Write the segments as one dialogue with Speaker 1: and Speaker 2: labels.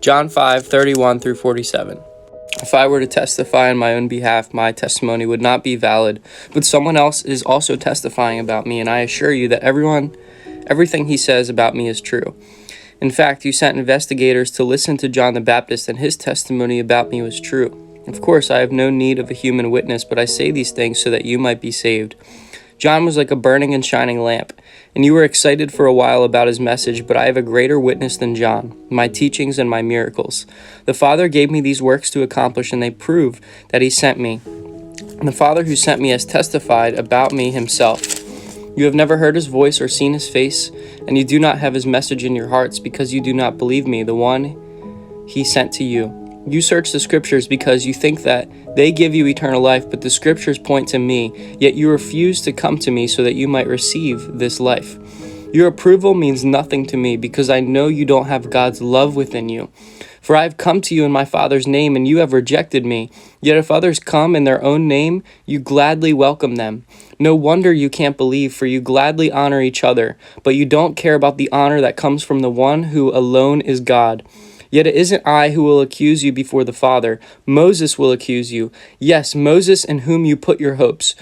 Speaker 1: John 5:31 through 47. If I were to testify on my own behalf, my testimony would not be valid, but someone else is also testifying about me, and I assure you that everything he says about me is true. In fact, you sent investigators to listen to John the Baptist, and his testimony about me was true. Of course, I have no need of a human witness, but I say these things so that you might be saved. John was like a burning and shining lamp, and you were excited for a while about his message, but I have a greater witness than John, my teachings and my miracles. The Father gave me these works to accomplish, and they prove that he sent me. And the Father who sent me has testified about me himself. You have never heard his voice or seen his face, and you do not have his message in your hearts, because you do not believe me, the one he sent to you. You search the scriptures because you think that they give you eternal life, but the scriptures point to me, yet you refuse to come to me so that you might receive this life. Your approval means nothing to me because I know you don't have God's love within you. For I have come to you in my Father's name, and you have rejected me. Yet if others come in their own name, you gladly welcome them. No wonder you can't believe, for you gladly honor each other, but you don't care about the honor that comes from the one who alone is God. Yet it isn't I who will accuse you before the Father. Moses will accuse you. Yes, Moses in whom you put your hopes.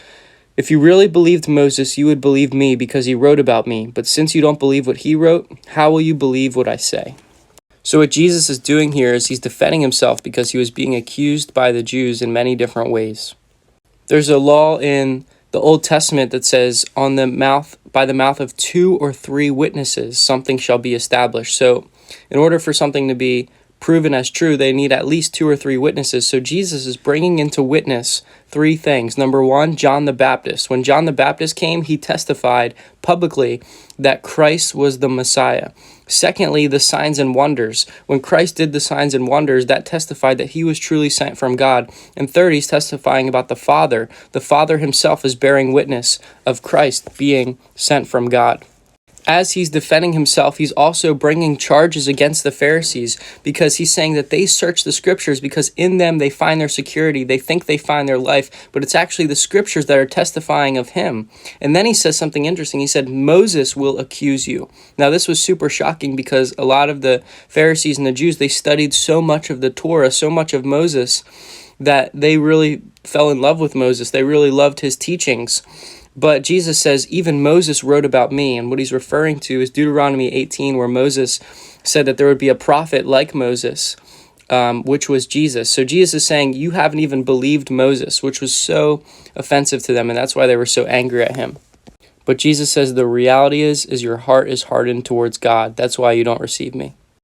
Speaker 1: If you really believed Moses, you would believe me because he wrote about me. But since you don't believe what he wrote, how will you believe what I say? So what Jesus is doing here is he's defending himself because he was being accused by the Jews in many different ways. There's a law in the Old Testament that says by the mouth of 2 or 3 witnesses, something shall be established. So in order for something to be proven as true, they need at least 2 or 3 witnesses. So Jesus is bringing into witness 3 things. Number 1, John the Baptist. When John the Baptist came, he testified publicly that Christ was the Messiah. Secondly, the signs and wonders. When Christ did the signs and wonders, that testified that he was truly sent from God. And third, he's testifying about the Father. The Father himself is bearing witness of Christ being sent from God. As he's defending himself, he's also bringing charges against the Pharisees because he's saying that they search the scriptures because in them they find their security. They think they find their life, but it's actually the scriptures that are testifying of him. And then he says something interesting. He said, Moses will accuse you. Now, this was super shocking because a lot of the Pharisees and the Jews, they studied so much of the Torah, so much of Moses, that they really fell in love with Moses. They really loved his teachings. But Jesus says, even Moses wrote about me. And what he's referring to is Deuteronomy 18, where Moses said that there would be a prophet like Moses, which was Jesus. So Jesus is saying, you haven't even believed Moses, which was so offensive to them. And that's why they were so angry at him. But Jesus says the reality is your heart is hardened towards God. That's why you don't receive me.